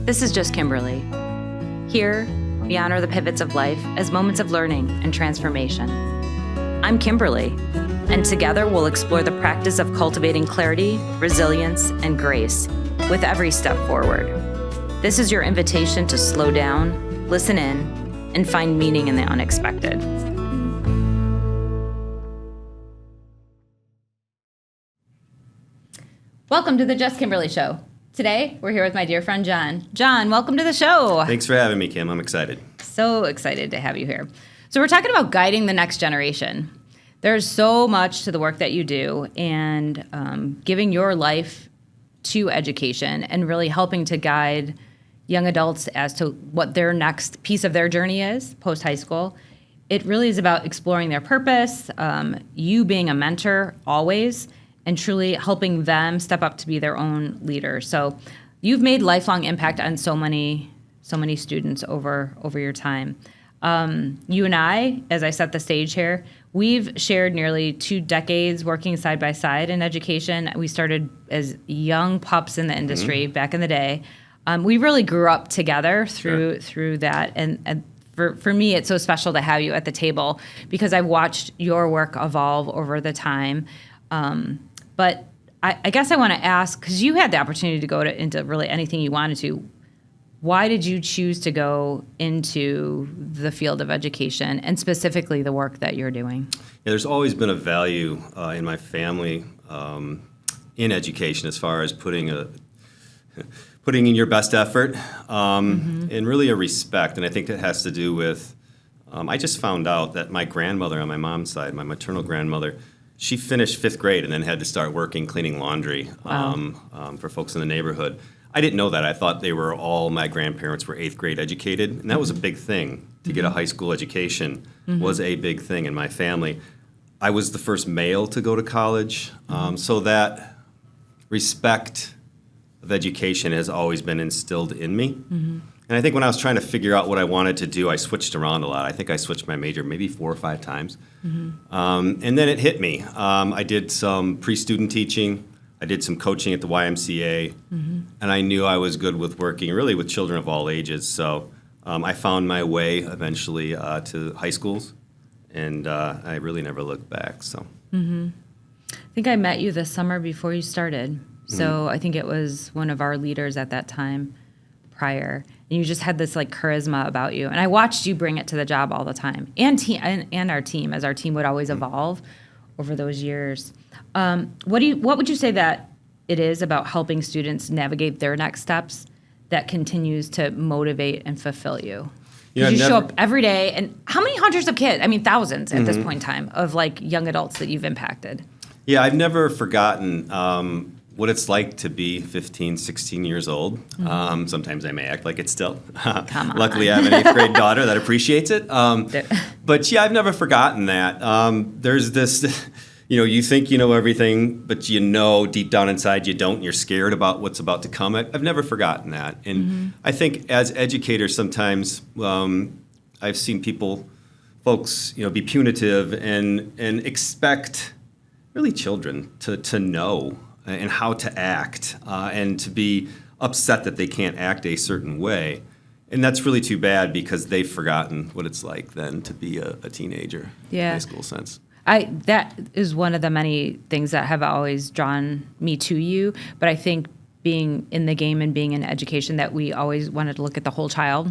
This is just Kimberly. Here, we honor the pivots of life as moments of learning and transformation. I'm Kimberly, and together we'll explore the practice of cultivating clarity, resilience, and grace with every step forward. This is your invitation to slow down, listen in, and find meaning in the unexpected. Welcome to the Just Kimberly Show. Today, we're here with my dear friend, John. John, welcome to the show. Thanks for having me, Kim. I'm excited. So excited to have you here. So we're talking about guiding the next generation. There's so much to the work that you do and giving your life to education and really helping to guide young adults as to what their next piece of their journey is post-high school. It really is about exploring their purpose, you being a mentor always, and truly helping them step up to be their own leader. So you've made lifelong impact on so many students over your time. You and I, as I set the stage here, we've shared nearly 2 decades working side by side in education. We started as young pups in the industry back in the day. We really grew up together through that. And for me, it's so special to have you at the table because I've watched your work evolve over the time. But I guess I want to ask, because you had the opportunity to go into really anything you wanted to, why did you choose to go into the field of education and specifically the work that you're doing? Yeah, there's always been a value in my family in education as far as putting in your best effort and really a respect. And I think that has to do with, I just found out that my grandmother on my mom's side, my maternal grandmother, she finished 5th grade and then had to start working cleaning laundry for folks in the neighborhood. I didn't know that. I thought my grandparents were 8th grade educated, and that was a big thing. To get a high school education was a big thing in my family. I was the first male to go to college, so that respect of education has always been instilled in me. And I think when I was trying to figure out what I wanted to do, I switched around a lot. I think I switched my major maybe 4 or 5 times. And then it hit me. I did some pre-student teaching. I did some coaching at the YMCA. And I knew I was good with working really with children of all ages. So I found my way eventually to high schools. And I really never looked back. So I think I met you the summer before you started. So I think it was one of our leaders at that time prior. And you just had this like charisma about you. And I watched you bring it to the job all the time. And our team, as our team would always evolve over those years. What would you say that it is about helping students navigate their next steps that continues to motivate and fulfill you? You show up every day, and how many hundreds of kids? I mean, thousands at this point in time of like young adults that you've impacted. Yeah, I've never forgotten what it's like to be 15, 16 years old. Sometimes I may act like it's still. Come on. Luckily, I have an 8th grade daughter that appreciates it. But yeah, I've never forgotten that. There's this, you think you know everything, but deep down inside you don't. You're scared about what's about to come. I've never forgotten that. And I think as educators sometimes I've seen folks, be punitive and expect really children to know and how to act, and to be upset that they can't act a certain way. And that's really too bad because they've forgotten what it's like then to be a teenager in high school sense. That is one of the many things that have always drawn me to you. But I think being in the game and being in education, that we always wanted to look at the whole child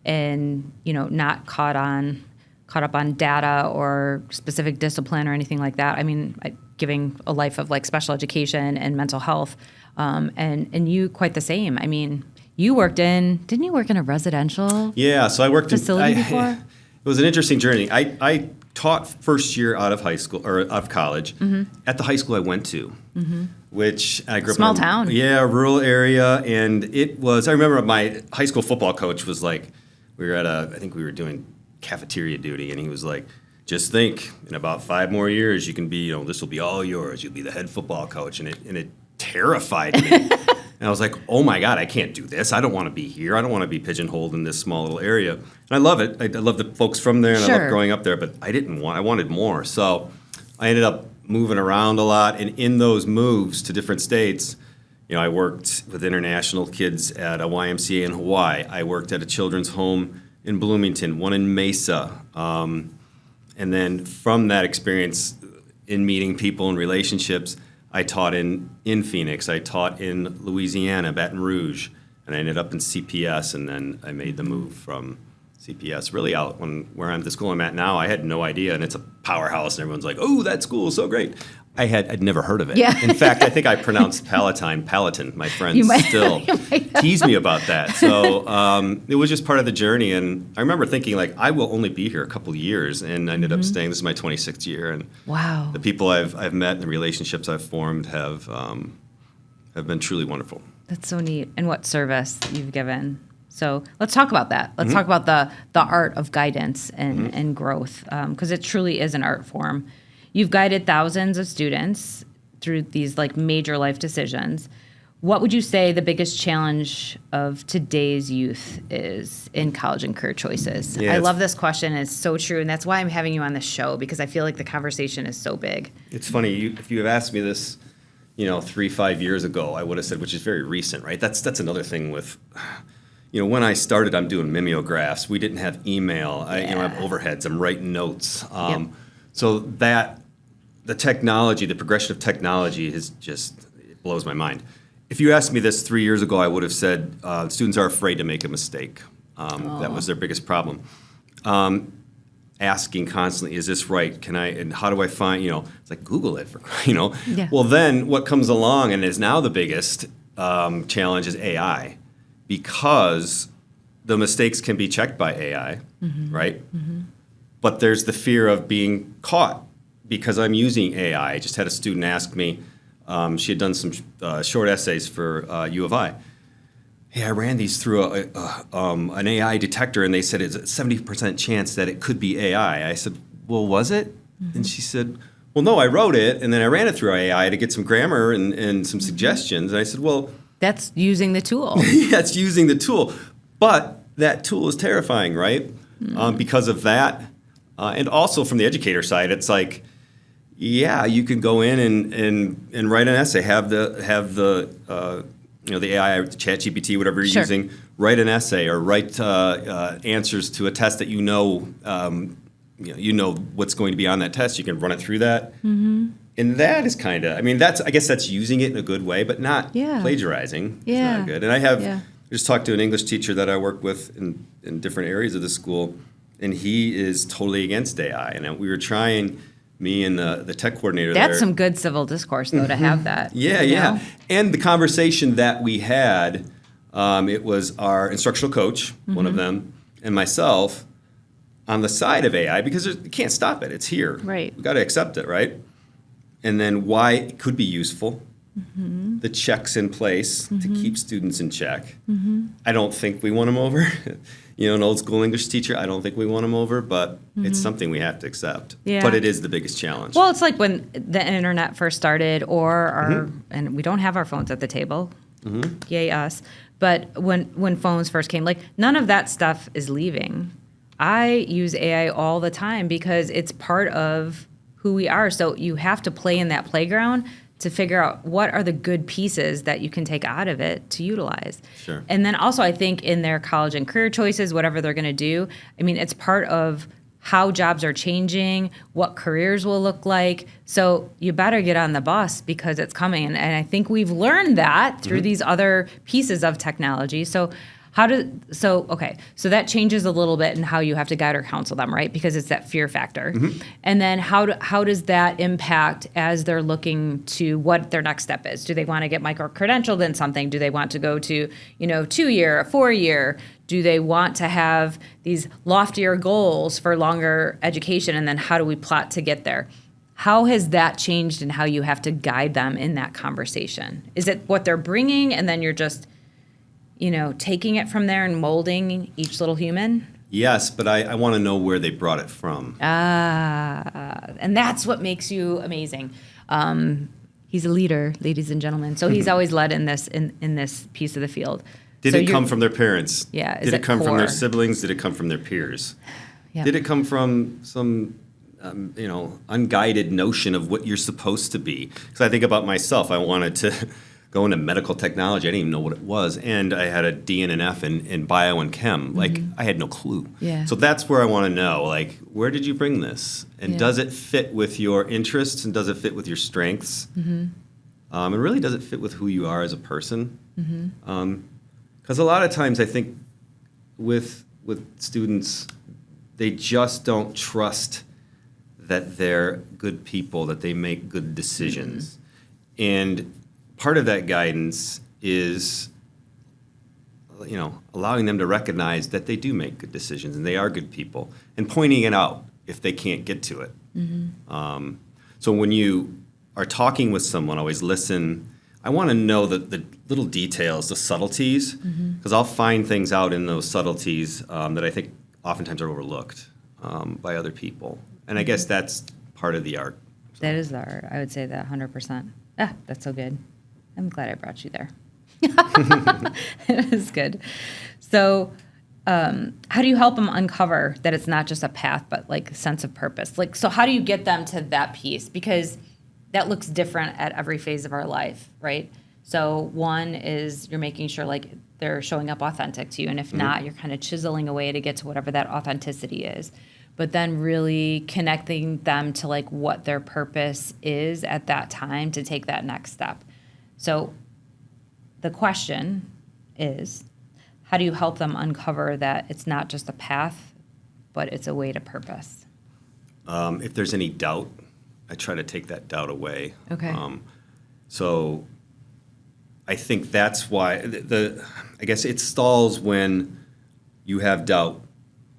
and, not caught up on data or specific discipline or anything like that. I mean, giving a life of like special education and mental health, and you quite the same. I mean, didn't you work in a residential so I worked facility before? It was an interesting journey. I taught first year out of high school or of college at the high school I went to, which I grew up small town. Yeah, rural area, and it was. I remember my high school football coach was like, we were I think we were doing cafeteria duty, and he was like, just think, in about 5 more years, you can be, this will be all yours. You'll be the head football coach. And it terrified me. And I was like, oh my God, I can't do this. I don't want to be here. I don't want to be pigeonholed in this small little area. And I love it. I love the folks from there, and I love growing up there, but I wanted more. So I ended up moving around a lot. And in those moves to different states, I worked with international kids at a YMCA in Hawaii. I worked at a children's home in Bloomington, one in Mesa. And then from that experience in meeting people and relationships, I taught in Phoenix. I taught in Louisiana, Baton Rouge, and I ended up in CPS, and then I made the move from CPS really out where I'm the school I'm at now. I had no idea, and it's a powerhouse, and everyone's like, "Oh, that school is so great." I'd never heard of it. Yeah. In fact, I think I pronounced Palatine. My friends still tease me about that. So it was just part of the journey, and I remember thinking, like, I will only be here a couple of years, and I ended up staying. This is my 26th year, and Wow. the people I've met and the relationships I've formed have been truly wonderful. That's so neat. And what service you've given. So let's talk about that. Let's talk about the art of guidance and growth, because it truly is an art form. You've guided thousands of students through these like major life decisions. What would you say the biggest challenge of today's youth is in college and career choices? Yeah, I love this question. It's so true. And that's why I'm having you on the show, because I feel like the conversation is so big. It's funny, if you had asked me this, 3-5 years ago, I would have said, which is very recent, right? That's another thing with, when I started, I'm doing mimeographs. We didn't have email. I have overheads. I'm writing notes. So the technology, the progression of technology it blows my mind. If you asked me this 3 years ago, I would have said students are afraid to make a mistake. That was their biggest problem. Asking constantly, is this right? And how do I find, it's like Google it, Yeah. Well, then what comes along and is now the biggest challenge is AI, because the mistakes can be checked by AI, right? But there's the fear of being caught because I'm using AI. I just had a student ask me, she had done some short essays for U of I. Hey, I ran these through an AI detector, and they said it's a 70% chance that it could be AI. I said, well, was it? And she said, well, no, I wrote it, and then I ran it through AI to get some grammar and some suggestions. And I said, well... That's using the tool. Yeah, it's using the tool. But that tool is terrifying, right? Because of that. And also from the educator side, it's like, yeah, you can go in and write an essay, have the the AI, ChatGPT, whatever you're using, write an essay or write answers to a test that you know what's going to be on that test. You can run it through that. And that is kind of, I guess that's using it in a good way, but not plagiarizing. It's not good. And I just talked to an English teacher that I work with in different areas of the school, and he is totally against AI. And we were trying, me and the tech coordinator there. That's some good civil discourse, though, to have that. Yeah. And the conversation that we had, it was our instructional coach, one of them, and myself on the side of AI, because you can't stop it. It's here. Right. We've got to accept it, right? And then why it could be useful, the checks in place to keep students in check. I don't think we won them over. An old school English teacher, I don't think we won them over, but it's something we have to accept. Yeah. But it is the biggest challenge. Well, it's like when the internet first started, and we don't have our phones at the table. Yay us. But when phones first came, like, none of that stuff is leaving. I use AI all the time because it's part of who we are. So you have to play in that playground to figure out what are the good pieces that you can take out of it to utilize. Sure. And then also I think in their college and career choices, whatever they're going to do, it's part of how jobs are changing, what careers will look like. So you better get on the bus because it's coming. And I think we've learned that through these other pieces of technology. So so that changes a little bit in how you have to guide or counsel them, right? Because it's that fear factor. And then how does that impact as they're looking to what their next step is? Do they want to get micro-credentialed in something? Do they want to go to, 2-year, 4-year? Do they want to have these loftier goals for longer education? And then how do we plot to get there? How has that changed in how you have to guide them in that conversation? Is it what they're bringing and then you're just taking it from there and molding each little human? Yes, but I want to know where they brought it from. And that's what makes you amazing. He's a leader, ladies and gentlemen. So he's always led in this piece of the field. Did it come from their parents? Yeah. Did it come from their siblings? Did it come from their peers? Yeah. Did it come from some unguided notion of what you're supposed to be? Because I think about myself. I wanted to go into medical technology. I didn't even know what it was. And I had a D and an F in bio and chem. Like, I had no clue. Yeah. So that's where I want to know, like, where did you bring this? And does it fit with your interests, and does it fit with your strengths? And really, does it fit with who you are as a person? Because a lot of times I think with students, they just don't trust that they're good people, that they make good decisions. And part of that guidance is, allowing them to recognize that they do make good decisions and they are good people, and pointing it out if they can't get to it. So when you are talking with someone, always listen. I want to know the little details, the subtleties, because I'll find things out in those subtleties that I think oftentimes are overlooked by other people. And I guess that's part of the art. So. That is the art. I would say that 100%. That's so good. I'm glad I brought you there. It is good. So how do you help them uncover that it's not just a path, but like a sense of purpose? Like, so how do you get them to that piece? Because that looks different at every phase of our life, right? So one is you're making sure like they're showing up authentic to you. And if not, you're kind of chiseling away to get to whatever that authenticity is. But then really connecting them to like what their purpose is at that time to take that next step. So the question is, how do you help them uncover that it's not just a path, but it's a way to purpose? If there's any doubt, I try to take that doubt away. Okay. So I think that's why I guess it stalls when you have doubt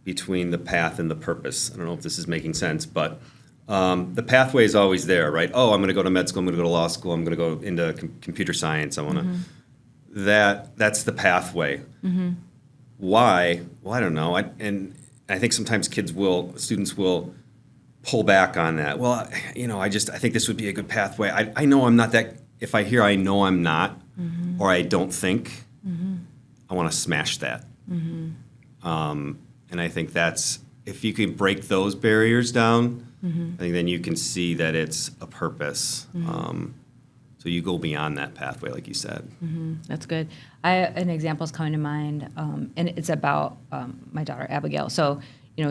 between the path and the purpose. I don't know if this is making sense, but the pathway is always there, right? Oh, I'm going to go to med school. I'm going to go to law school. I'm going to go into computer science. I want to. That's the pathway. Why? Well, I don't know. And I think sometimes students will pull back on that. Well, I think this would be a good pathway. I know I'm not that. If I hear I know I'm not, or I don't think, I want to smash that. And I think that's, if you can break those barriers down, I think then you can see that it's a purpose. So you go beyond that pathway, like you said. That's good. An example is coming to mind, and it's about my daughter, Abigail. So,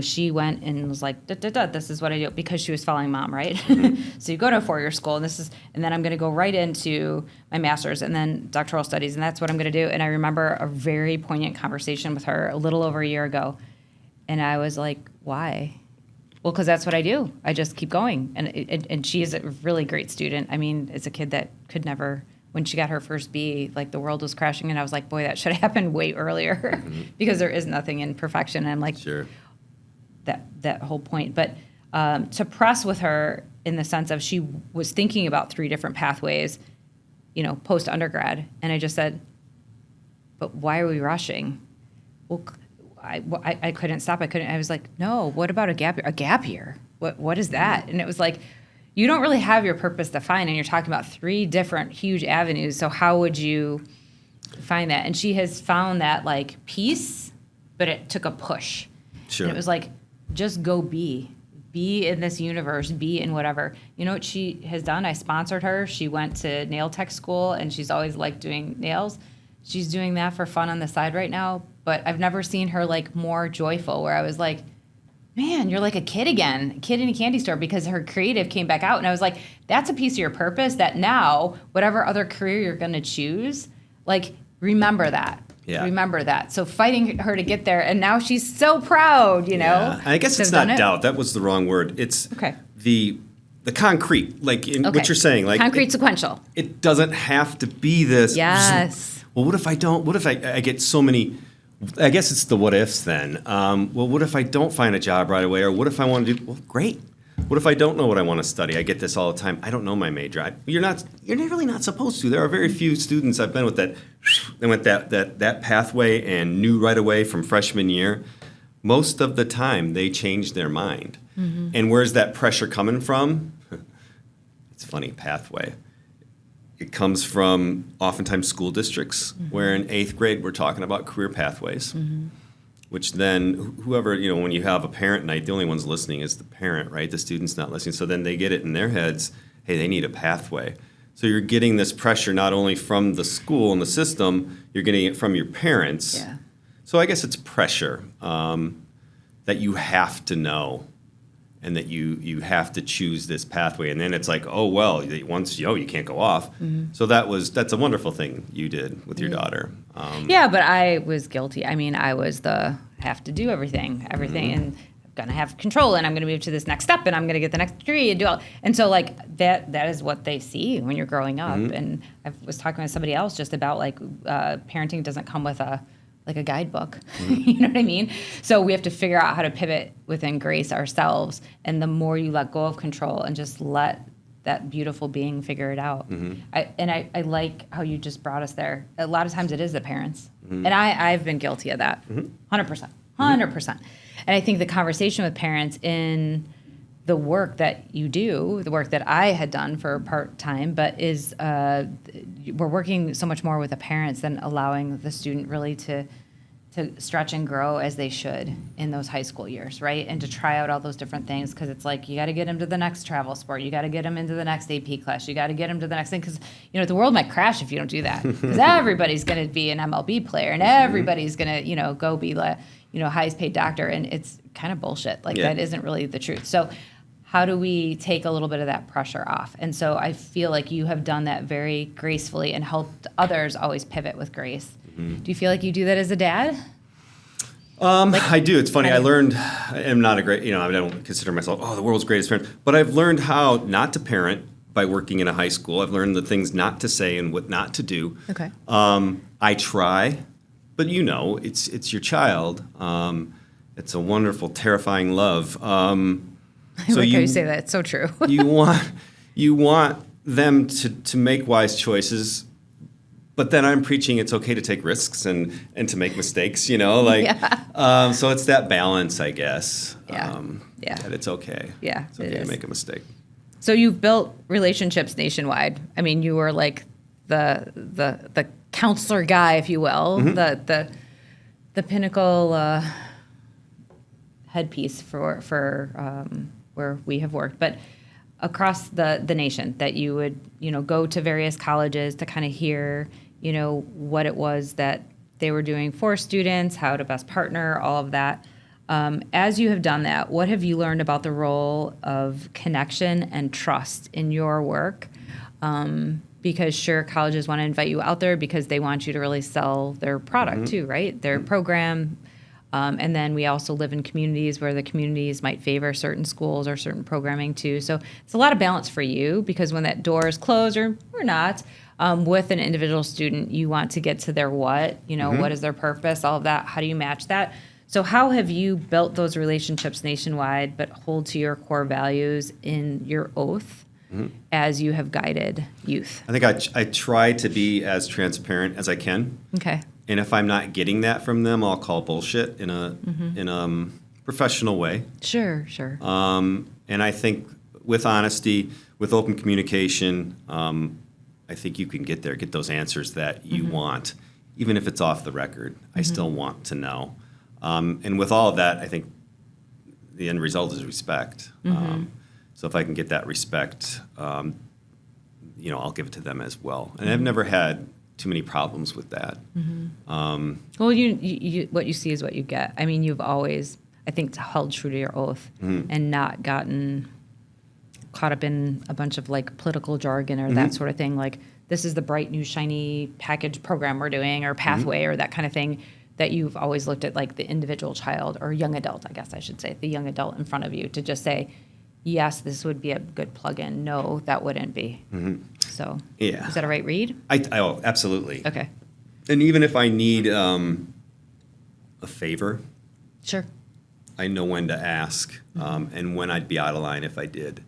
she went and was like, this is what I do, because she was following mom, right? So you go to a 4-year school, and then I'm going to go right into my master's and then doctoral studies, and that's what I'm going to do. And I remember a very poignant conversation with her a little over a year ago. And I was like, why? Well, because that's what I do. I just keep going. And she is a really great student. I mean, it's a kid that could never, when she got her first B, like the world was crashing. And I was like, boy, that should have happened way earlier because there is nothing in perfection. And I'm like, sure. That whole point. But to press with her in the sense of she was thinking about 3 different pathways, post undergrad. And I just said, but why are we rushing? Well, I couldn't stop. I was like, no, what about a gap year? A gap year? What is that? And it was like, you don't really have your purpose defined, and you're talking about 3 different huge avenues. So how would you find that? And she has found that like peace, but it took a push. Sure. And it was like, just go be in this universe, be in whatever. You know what she has done? I sponsored her. She went to nail tech school, and she's always liked doing nails. She's doing that for fun on the side right now. But I've never seen her like more joyful, where I was like, man, you're like a kid again, a kid in a candy store, because her creative came back out. And I was like, that's a piece of your purpose that now, whatever other career you're going to choose, like, remember that. Yeah. Remember that. So fighting her to get there, and now she's so proud, you know? Yeah. I guess it's not doubt. That was the wrong word. It's the concrete, like in what you're saying. Like concrete sequential. It doesn't have to be this. Yes. Well, what if I don't? What if I get so many... I guess it's the what ifs then. Well, what if I don't find a job right away? Or what if I want to do... Well, great. What if I don't know what I want to study? I get this all the time. I don't know my major. You're really not supposed to. There are very few students I've been with that went that pathway and knew right away from freshman year. Most of the time, they change their mind. Mm-hmm. And where's that pressure coming from? It's funny, pathway. It comes from oftentimes school districts, where in 8th grade we're talking about career pathways, which then whoever, when you have a parent night, the only ones listening is the parent, right? The student's not listening. So then they get it in their heads, hey, they need a pathway. So you're getting this pressure not only from the school and the system, you're getting it from your parents. Yeah. So I guess it's pressure that you have to know, and that you have to choose this pathway. And then it's like, oh, well, once you can't go off. So that's a wonderful thing you did with your daughter. Yeah, but I was guilty. I mean, I was have to do everything, and I'm gonna have control, and I'm gonna move to this next step, and I'm gonna get the next degree and do all. And so like that is what they see when you're growing up. And I was talking with somebody else just about like parenting doesn't come with a guidebook. You know what I mean? So we have to figure out how to pivot within Grace ourselves. And the more you let go of control and just let that beautiful being figure it out. I like how you just brought us there. A lot of times it is the parents. And I've been guilty of that. 100%. 100%. And I think the conversation with parents in the work that you do, the work that I had done for part-time, but is we're working so much more with the parents than allowing the student really to stretch and grow as they should in those high school years, right? And to try out all those different things, because it's like you got to get them to the next travel sport, you got to get them into the next AP class, you got to get them to the next thing, because the world might crash if you don't do that. Because everybody's going to be an MLB player, and everybody's going to go be the highest paid doctor, and it's kind of bullshit. Like that isn't really the truth. So how do we take a little bit of that pressure off? And so I feel like you have done that very gracefully and helped others always pivot with grace. Do you feel like you do that as a dad? I do. It's funny. I am not a great, I don't consider myself, the world's greatest parent, but I've learned how not to parent by working in a high school. I've learned the things not to say and what not to do. Okay. I try, but it's your child. It's a wonderful, terrifying love. I like how you say that. It's so true. you want them to make wise choices, but then I'm preaching it's okay to take risks and to make mistakes, so it's that balance, I guess. That it's okay. Yeah, it's okay to make a mistake. So you've built relationships nationwide. I mean, you were like the counselor guy, if you will, the pinnacle headpiece for where we have worked, but across the nation, that you would go to various colleges to kind of hear what it was that they were doing for students, how to best partner, all of that. As you have done that, what have you learned about the role of connection and trust in your work? Because sure, colleges want to invite you out there because they want you to really sell their product too, right? Their program. And then we also live in communities where the communities might favor certain schools or certain programming too. So it's a lot of balance for you, because when that door is closed or not, with an individual student, you want to get to their what, what is their purpose, all of that. How do you match that? So how have you built those relationships nationwide, but hold to your core values in your oath as you have guided youth? I think I try to be as transparent as I can. Okay. And if I'm not getting that from them, I'll call bullshit in a professional way. Sure. And I think with honesty, with open communication, I think you can get those answers that you want, even if it's off the record. I still want to know. And with all of that, I think the end result is respect. So if I can get that respect, I'll give it to them as well. And I've never had too many problems with that. Well, you what you see is what you get. I mean, you've always, I think, held true to your oath and not gotten caught up in a bunch of like political jargon or that sort of thing. Like, this is the bright new shiny package program we're doing, or pathway, or that kind of thing. That you've always looked at like the individual child, or young adult, I guess I should say, the young adult in front of you, to just say, yes, this would be a good plug-in. No, that wouldn't be. So, is that a right read? Oh, absolutely. Okay. And even if I need a favor, sure, I know when to ask, and when I'd be out of line if I did.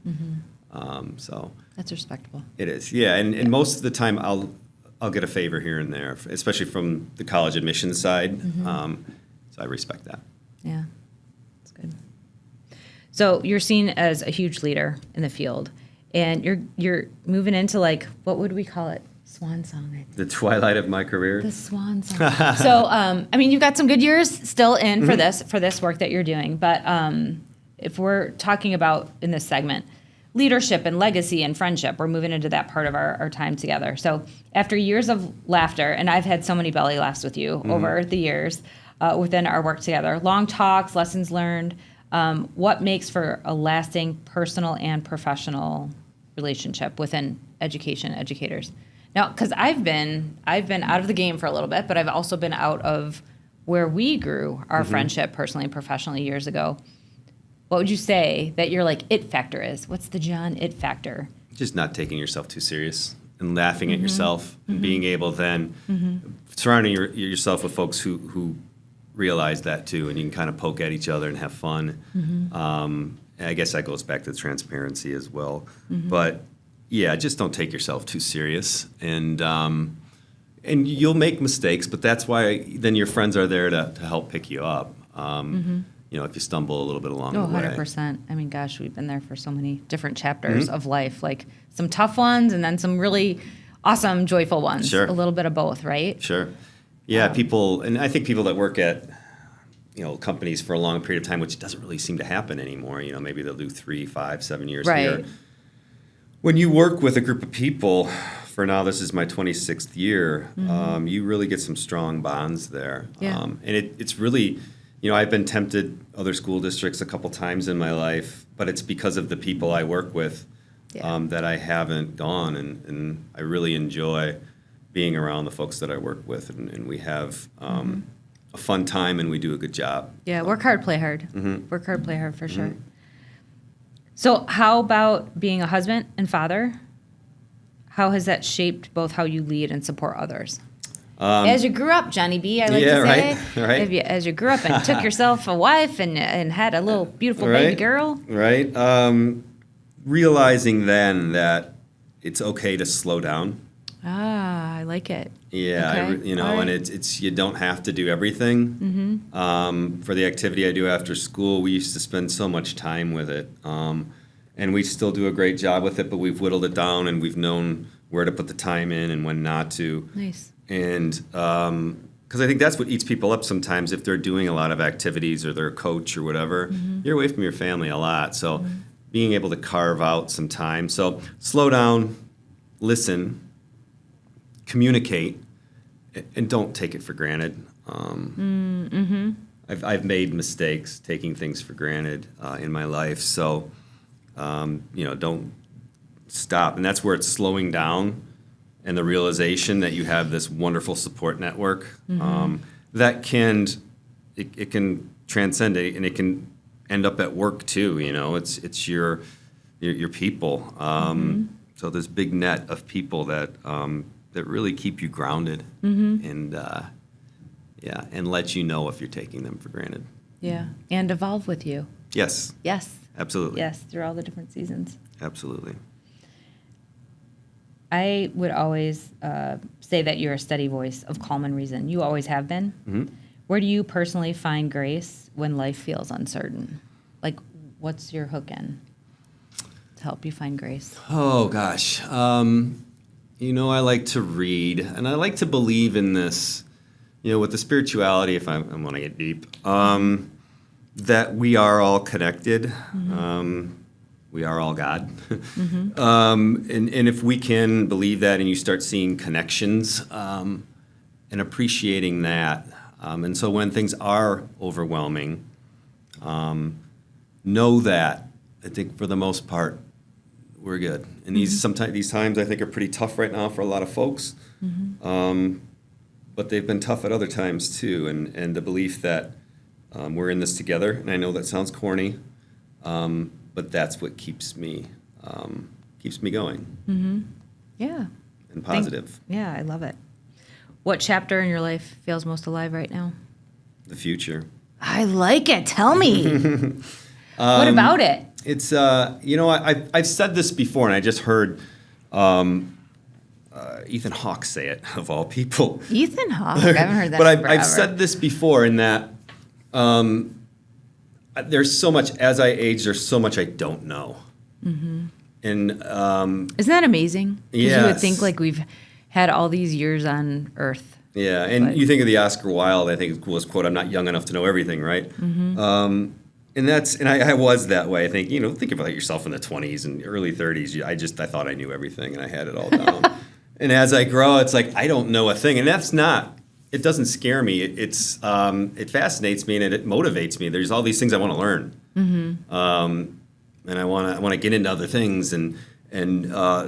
So that's respectable. It is, yeah. And most of the time, I'll get a favor here and there, especially from the college admissions side. So I respect that. Yeah, that's good. So you're seen as a huge leader in the field, and you're moving into, like, what would we call it? Swan song. I think. The twilight of my career. The swan song. So, I mean, you've got some good years still in for this work that you're doing. But if we're talking about in this segment, leadership and legacy and friendship. We're moving into that part of our time together. So after years of laughter, and I've had so many belly laughs with you over the years within our work together, long talks, lessons learned, what makes for a lasting personal and professional relationship within educators? Now, because I've been out of the game for a little bit, but I've also been out of where we grew our friendship personally and professionally years ago. What would you say that your it factor is? What's the John it factor? Just not taking yourself too serious and laughing at yourself and being able then surrounding yourself with folks who realize that too, and you can kind of poke at each other and have fun. I guess that goes back to transparency as well. But yeah, just don't take yourself too serious, and you'll make mistakes, but that's why then your friends are there to help pick you up. If you stumble a little bit along the way. 100%. I mean, gosh, we've been there for so many different chapters of life, like some tough ones and then some really awesome, joyful ones. Sure. A little bit of both, right? Sure. Yeah, people, and I think people that work at companies for a long period of time, which doesn't really seem to happen anymore. Maybe they'll do 3, 5, 7 years here. When you work with a group of people, for now this is my 26th year, you really get some strong bonds there. Yeah. And it's really, I've been tempted other school districts a couple times in my life, but it's because of the people I work with that I haven't gone, and I really enjoy being around the folks that I work with, and we have a fun time, and we do a good job. Yeah, work hard, play hard. Work hard, play hard, for sure. So how about being a husband and father? How has that shaped both how you lead and support others? As you grew up, Johnny B, I like to say. Right. As you grew up and took yourself a wife and had a little beautiful baby girl. Right. Realizing then that it's okay to slow down. Ah, I like it. Yeah, Okay. And it's you don't have to do everything. For the activity I do after school, we used to spend so much time with it, and we still do a great job with it. But we've whittled it down, and we've known where to put the time in and when not to. Nice. And because I think that's what eats people up sometimes if they're doing a lot of activities or they're a coach or whatever. You're away from your family a lot, so being able to carve out some time. So slow down, listen, communicate, and don't take it for granted. I've made mistakes taking things for granted in my life, so don't stop. And that's where it's slowing down and the realization that you have this wonderful support network that can transcend it, and it can end up at work too. It's your people. So this big net of people that really keep you grounded and let you know if you're taking them for granted. Yeah, and evolve with you. Yes. Yes. Absolutely. Yes, through all the different seasons. Absolutely. I would always say that you're a steady voice of calm and reason. You always have been. Where do you personally find grace when life feels uncertain? Like, what's your hook in to help you find grace? Oh, gosh. I like to read, and I like to believe in this, with the spirituality, if I want to get deep, that we are all connected. We are all God. And if we can believe that, and you start seeing connections and appreciating that, and so when things are overwhelming, know that I think for the most part we're good. And these times I think are pretty tough right now for a lot of folks, but they've been tough at other times too. And the belief that we're in this together, and I know that sounds corny. But that's what keeps me going. Yeah. And positive. Yeah, I love it. What chapter in your life feels most alive right now? The future. I like it. Tell me. What about it? It's I've said this before, and I just heard Ethan Hawke say it, of all people. Ethan Hawke? I haven't heard that. But forever. I've said this before in that. There's so much, as I age, there's so much I don't know. And isn't that amazing? Because you would think we've had all these years on Earth. Yeah, and you think of the Oscar Wilde, I think it was quote, "I'm not young enough to know everything," right? And And I was that way. I think, think about yourself in the 20s and early 30s. I thought I knew everything and I had it all down. And as I grow, it's like, I don't know a thing. And it doesn't scare me. It fascinates me and it motivates me. There's all these things I want to learn. And I want to get into other things. And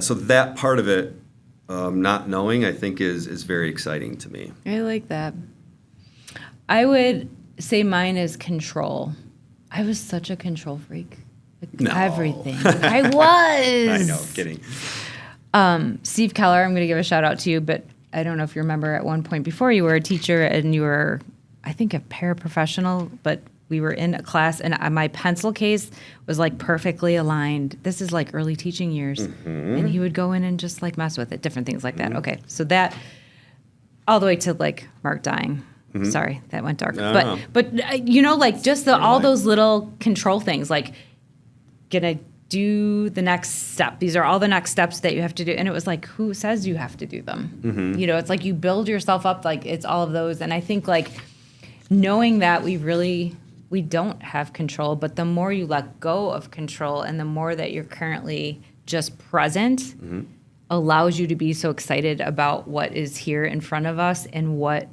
so that part of it, not knowing, I think is very exciting to me. I like that. I would say mine is control. I was such a control freak. No. Everything. I was. I know, kidding. Steve Keller, I'm going to give a shout out to you, but I don't know if you remember at one point before you were a teacher and you were, I think, a paraprofessional, but we were in a class and my pencil case was like perfectly aligned. This is like early teaching years. And he would go in and just like mess with it, different things like that. Okay, so that all the way to like Mark dying. Sorry, that went dark. But like just all those little control things, like gonna do the next step. These are all the next steps that you have to do. And it was like, who says you have to do them? It's like you build yourself up, like it's all of those. And I think like knowing that we don't have control, but the more you let go of control and the more that you're currently just present allows you to be so excited about what is here in front of us and what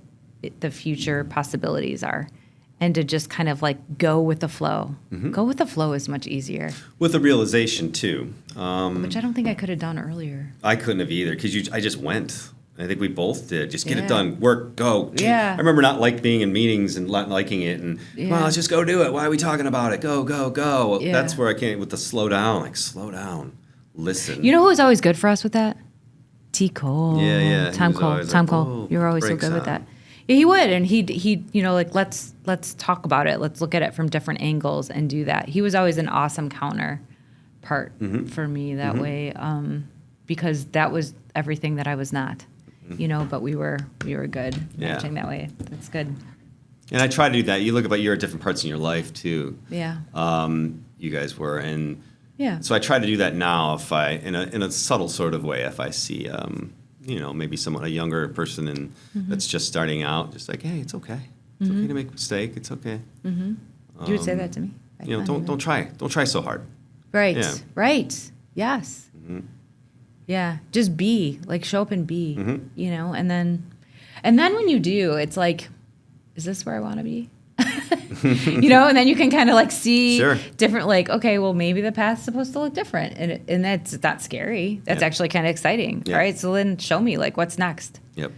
the future possibilities are, and to just kind of like go with the flow. Go with the flow is much easier. With the realization too. Which I don't think I could have done earlier. I couldn't have either because I just went. I think we both did. Just get it done. Work, go. Yeah. I remember not being in meetings and not liking it and, well, let's just go do it. Why are we talking about it? Go, go, go. Yeah. That's where I came with the slow down. Like, slow down. Listen. You know who was always good for us with that? T. Cole. Yeah. Tom Cole. You were always so good with that. Yeah, he would, and he'd like let's talk about it. Let's look at it from different angles and do that. He was always an awesome counterpart for me that way, because that was everything that I was not, But we were good matching that way. That's good. And I try to do that. You look about you're at different parts in your life too. Yeah. You guys were, and yeah. So I try to do that now. If I in a subtle sort of way, if I see. Maybe someone, a younger person that's just starting out, just like, hey, it's okay. It's okay to make a mistake. It's okay. You would say that to me. Don't try so hard. Right. Yeah. Right. Yes. Yeah. Just be, like, show up and be, and then when you do, it's like, is this where I want to be? And then you can kind of like see different, like, okay, well, maybe the path's supposed to look different. And that's not scary. That's actually kind of exciting. All right. So then show me, like, what's next. Yep.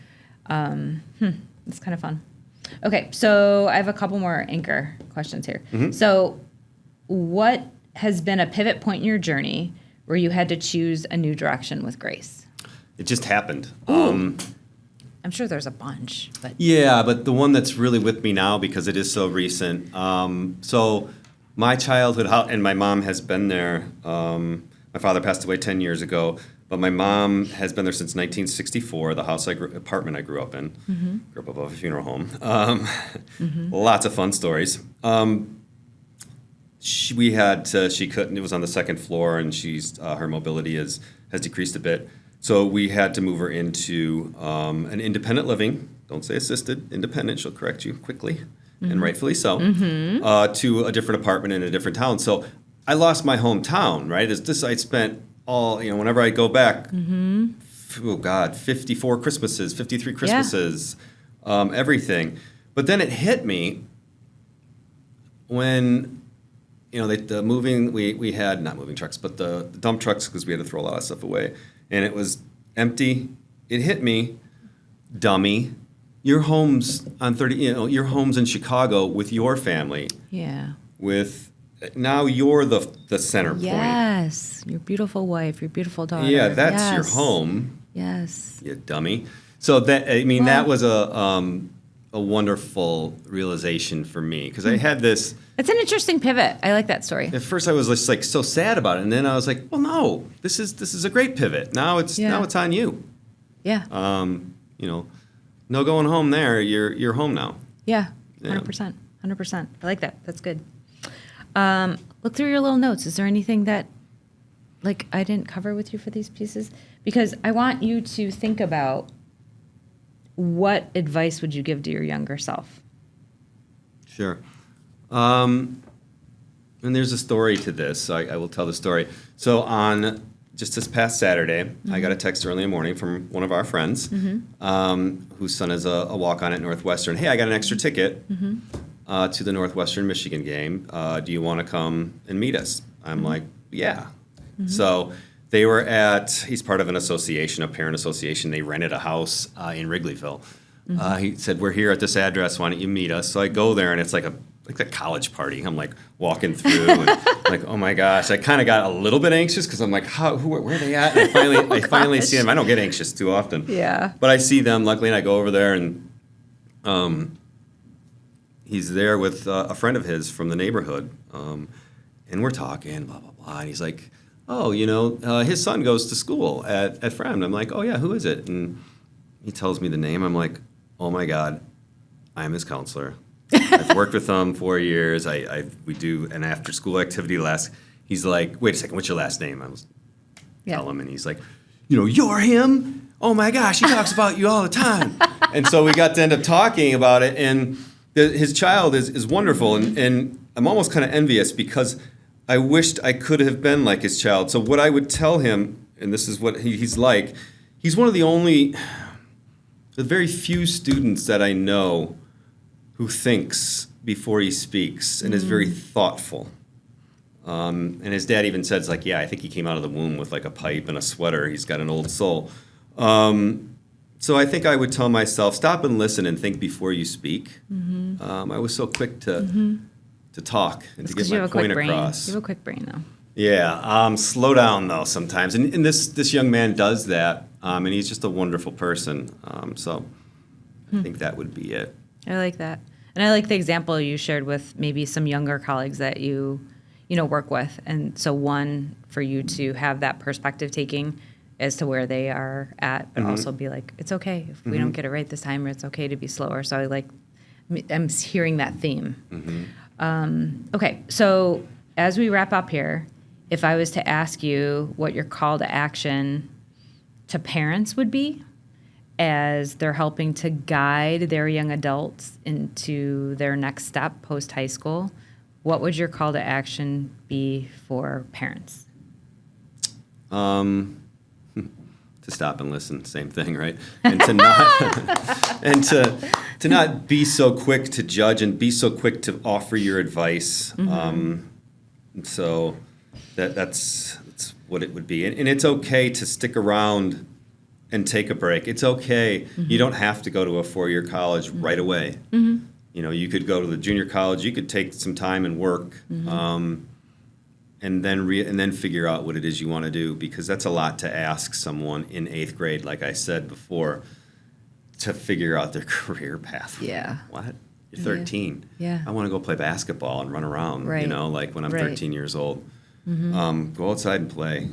It's kind of fun. Okay. So I have a couple more anchor questions here. So what has been a pivot point in your journey where you had to choose a new direction with Grace? It just happened. I'm sure there's a bunch, but yeah, but the one that's really with me now because it is so recent. So my childhood, and my mom has been there. My father passed away 10 years ago, but my mom has been there since 1964. The apartment I grew up in, grew up above a funeral home. Lots of fun stories. She couldn't. It was on the second floor, and her mobility has decreased a bit. So we had to move her into an independent living. Don't say assisted, independent. She'll correct you quickly, and rightfully so, to a different apartment in a different town. So I lost my hometown, right? I spent whenever I go back, 54 Christmases, 53 Christmases, everything. But then it hit me when, the moving, we had, not moving trucks, but the dump trucks, because we had to throw a lot of stuff away. And it was empty. It hit me, dummy. Your home's on 30. Your home's in Chicago with your family. Yeah. Now you're the center point. Yes, your beautiful wife, your beautiful daughter. Yeah, that's your home. Yes. You dummy. So that was a wonderful realization for me because I had this. It's an interesting pivot. I like that story. At first, I was just like so sad about it, and then I was like, "Well, no, this is a great pivot. Now it's on you." Yeah. No going home there. You're home now. Yeah, 100%. 100%. I like that. That's good. Look through your little notes. Is there anything that, like, I didn't cover with you for these pieces? Because I want you to think about what advice would you give to your younger self? Sure. And there's a story to this. I will tell the story. So on just this past Saturday, I got a text early in the morning from one of our friends whose son is a walk-on at Northwestern. Hey, I got an extra ticket to the Northwestern Michigan game. Do you want to come and meet us? I'm like, yeah. So they were he's part of an association, a parent association. They rented a house in Wrigleyville. He said, we're here at this address. Why don't you meet us? So I go there, and it's like a college party. I'm like walking through, and like, oh my gosh. I kind of got a little bit anxious because I'm like, where are they at? And I finally see them. I don't get anxious too often. Yeah. But I see them, luckily, and I go over there, and he's there with a friend of his from the neighborhood. And we're talking, blah, blah, blah. And he's like, oh, his son goes to school at Fremd. I'm like, oh, yeah, who is it? And he tells me the name. I'm like, oh, my God, I'm his counselor. I've worked with him 4 years. We do an after-school activity He's like, wait a second, what's your last name? I was tell him, and he's like, you're him? Oh, my gosh, he talks about you all the time. And so we got to end up talking about it, and his child is wonderful, and I'm almost kind of envious because I wished I could have been like his child. So what I would tell him, and this is what he's like, he's one of the very few students that I know who thinks before he speaks and is very thoughtful. And his dad even says, like, yeah, I think he came out of the womb with like a pipe and a sweater. He's got an old soul. So I think I would tell myself, stop and listen and think before you speak. I was so quick to talk and to get my point across. You have a quick brain, though. Yeah. Slow down, though, sometimes. And this young man does that, and he's just a wonderful person. So I think that would be it. I like that. And I like the example you shared with maybe some younger colleagues that you work with. And so one, for you to have that perspective taking as to where they are at, but also be like, it's okay if we don't get it right this time, or it's okay to be slower. So I'm hearing that theme. Okay, so as we wrap up here, if I was to ask you what your call to action to parents would be as they're helping to guide their young adults into their next step post-high school, what would your call to action be for parents? To stop and listen, same thing, right? And to not to not be so quick to judge and be so quick to offer your advice. So that's what it would be. And it's okay to stick around and take a break. It's okay. You don't have to go to a 4-year college right away. You could go to the junior college. You could take some time and work, and then figure out what it is you want to do, because that's a lot to ask someone in 8th grade, like I said before, to figure out their career path. Yeah. What? You're 13. Yeah. I want to go play basketball and run around, right. Like when I'm 13 years old. Go outside and play.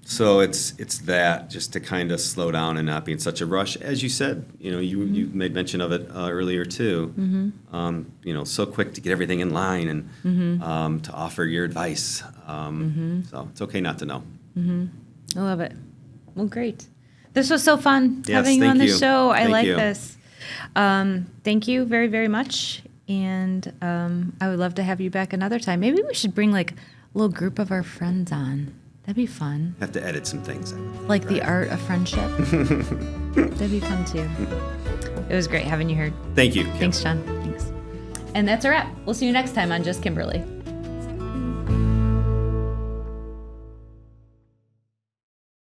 So it's that, just to kind of slow down and not be in such a rush. As you said, you made mention of it earlier too. So quick to get everything in line and to offer your advice. So it's okay not to know. I love it. Well, great. This was so fun having you thank on the you. show. I Thank like you. this. Thank you very, very much. And I would love to have you back another time. Maybe we should bring like a little group of our friends on. That'd be fun. Have to edit some things. Like the art of friendship. That'd be fun too. It was great having you here. Thank you, Kim. Thanks, John. Thanks. And that's a wrap. We'll see you next time on Just Kimberly.